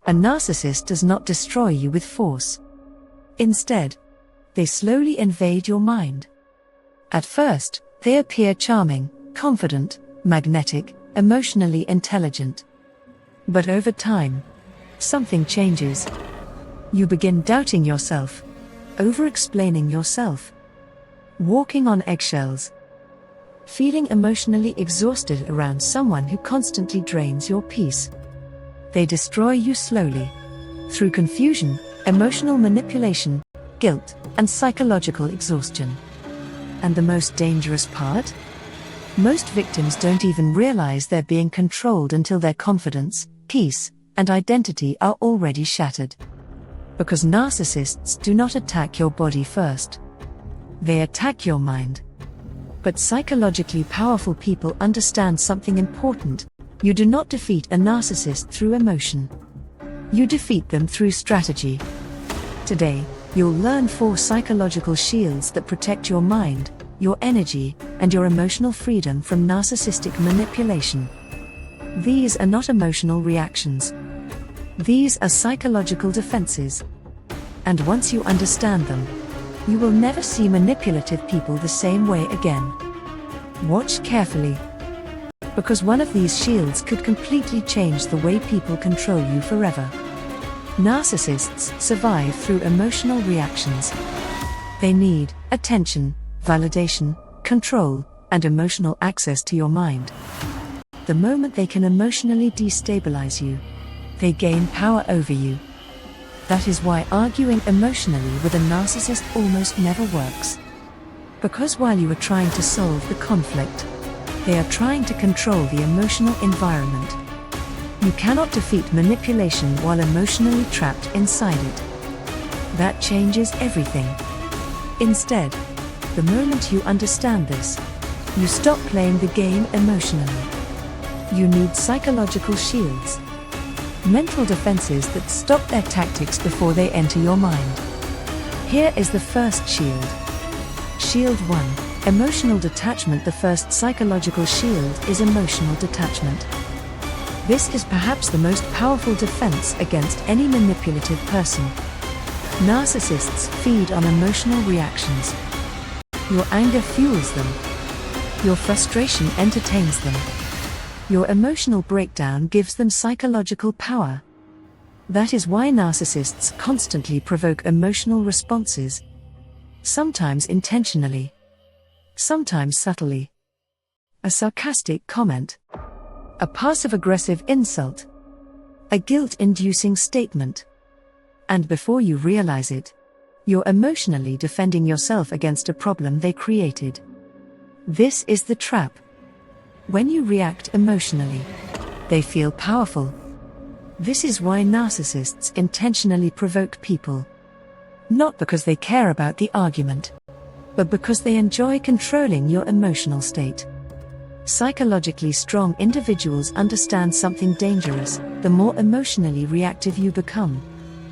A narcissist does not destroy you with force. Instead, they slowly invade your mind. At first, they appear charming, confident, magnetic, emotionally intelligent. But over time, something changes. You begin doubting yourself, over-explaining yourself, walking on eggshells, feeling emotionally exhausted around someone who constantly drains your peace. They destroy you slowly, through confusion, emotional manipulation, guilt, and psychological exhaustion. And the most dangerous part? Most victims don't even realize they're being controlled until their confidence, peace, and identity are already shattered. Because narcissists do not attack your body first. They attack your mind. But psychologically powerful people understand something important. You do not defeat a narcissist through emotion. You defeat them through strategy. Today, you'll learn 4 psychological shields that protect your mind, your energy, and your emotional freedom from narcissistic manipulation. These are not emotional reactions. These are psychological defenses. And once you understand them, you will never see manipulative people the same way again. Watch carefully. Because one of these shields could completely change the way people control you forever. Narcissists survive through emotional reactions. They need attention, validation, control, and emotional access to your mind. The moment they can emotionally destabilize you, they gain power over you. That is why arguing emotionally with a narcissist almost never works. Because while you are trying to solve the conflict, they are trying to control the emotional environment. You cannot defeat manipulation while emotionally trapped inside it. That changes everything. Instead, the moment you understand this, you stop playing the game emotionally. You need psychological shields. Mental defenses that stop their tactics before they enter your mind. Here is the first shield. Shield 1. Emotional detachment. The first psychological shield is emotional detachment. This is perhaps the most powerful defense against any manipulative person. Narcissists feed on emotional reactions. Your anger fuels them. Your frustration entertains them. Your emotional breakdown gives them psychological power. That is why narcissists constantly provoke emotional responses. Sometimes intentionally. Sometimes subtly. A sarcastic comment. A passive-aggressive insult. A guilt-inducing statement. And before you realize it, you're emotionally defending yourself against a problem they created. This is the trap. When you react emotionally, they feel powerful. This is why narcissists intentionally provoke people. Not because they care about the argument, but because they enjoy controlling your emotional state. Psychologically strong individuals understand something dangerous. The more emotionally reactive you become,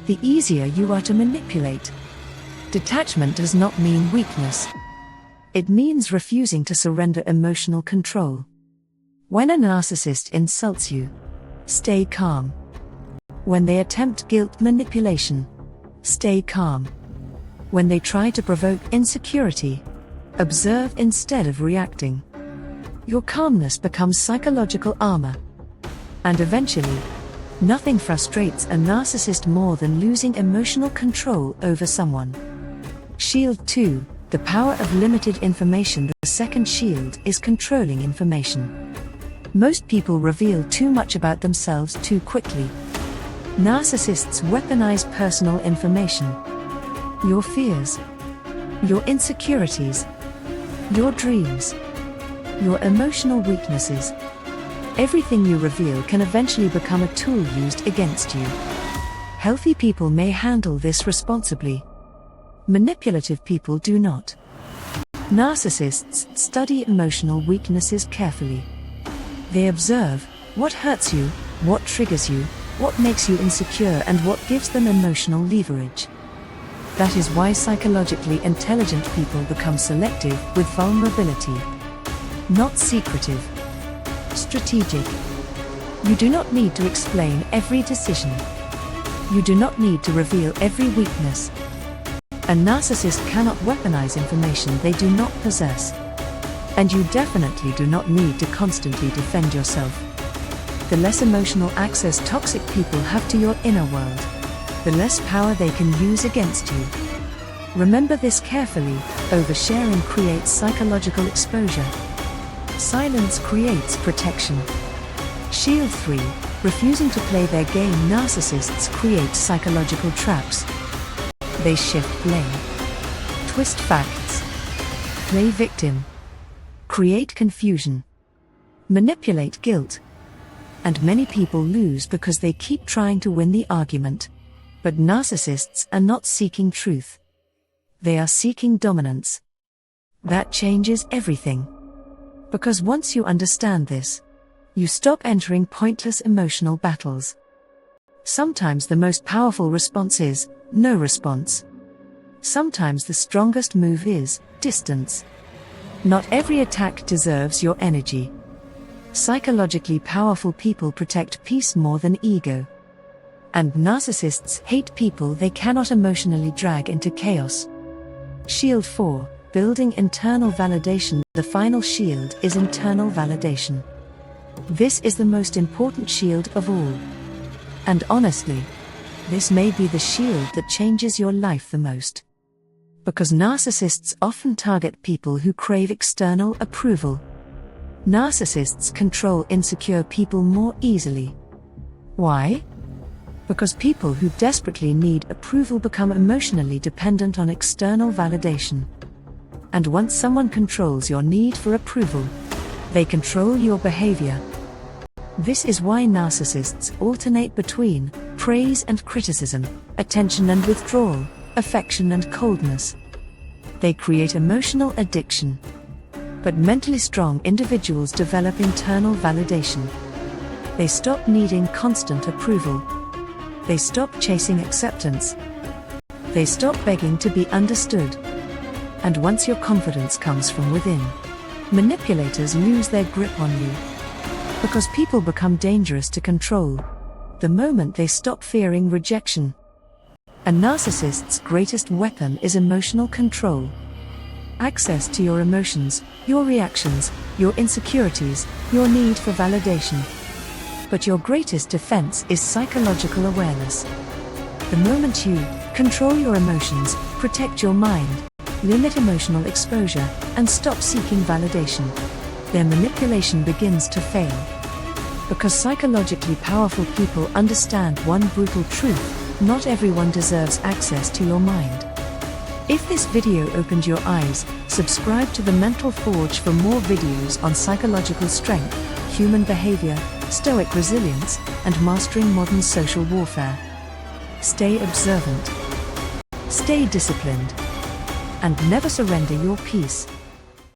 the easier you are to manipulate. Detachment does not mean weakness. It means refusing to surrender emotional control. When a narcissist insults you, stay calm. When they attempt guilt manipulation, stay calm. When they try to provoke insecurity, observe instead of reacting. Your calmness becomes psychological armor. And eventually, nothing frustrates a narcissist more than losing emotional control over someone. Shield 2. The power of limited information. The second shield is controlling information. Most people reveal too much about themselves too quickly. Narcissists weaponize personal information. Your fears, your insecurities, your dreams, your emotional weaknesses. Everything you reveal can eventually become a tool used against you. Healthy people may handle this responsibly. Manipulative people do not. Narcissists study emotional weaknesses carefully. They observe what hurts you, what triggers you, what makes you insecure, and what gives them emotional leverage. That is why psychologically intelligent people become selective with vulnerability. Not secretive. Strategic. You do not need to explain every decision. You do not need to reveal every weakness. A narcissist cannot weaponize information they do not possess. And you definitely do not need to constantly defend yourself. The less emotional access toxic people have to your inner world, the less power they can use against you. Remember this carefully: oversharing creates psychological exposure. Silence creates protection. Shield 3. Refusing to play their game. Narcissists create psychological traps. They shift blame, twist facts, play victim, create confusion, manipulate guilt. And many people lose because they keep trying to win the argument. But narcissists are not seeking truth. They are seeking dominance. That changes everything. Because once you understand this, you stop entering pointless emotional battles. Sometimes the most powerful response is no response. Sometimes the strongest move is distance. Not every attack deserves your energy. Psychologically powerful people protect peace more than ego. And narcissists hate people they cannot emotionally drag into chaos. Shield 4. Building internal validation. The final shield is internal validation. This is the most important shield of all. And honestly, this may be the shield that changes your life the most. Because narcissists often target people who crave external approval. Narcissists control insecure people more easily. Why? Because people who desperately need approval become emotionally dependent on external validation. And once someone controls your need for approval, they control your behavior. This is why narcissists alternate between praise and criticism, attention and withdrawal, affection and coldness. They create emotional addiction. But mentally strong individuals develop internal validation. They stop needing constant approval. They stop chasing acceptance. They stop begging to be understood. And once your confidence comes from within, manipulators lose their grip on you. Because people become dangerous to control the moment they stop fearing rejection. A narcissist's greatest weapon is emotional control. Access to your emotions, your reactions, your insecurities, your need for validation. But your greatest defense is psychological awareness. The moment you control your emotions, protect your mind, limit emotional exposure, and stop seeking validation, their manipulation begins to fail. Because psychologically powerful people understand one brutal truth: not everyone deserves access to your mind. If this video opened your eyes, subscribe to the Mental Forge for more videos on psychological strength, human behavior, stoic resilience, and mastering modern social warfare. Stay observant, stay disciplined, and never surrender your peace.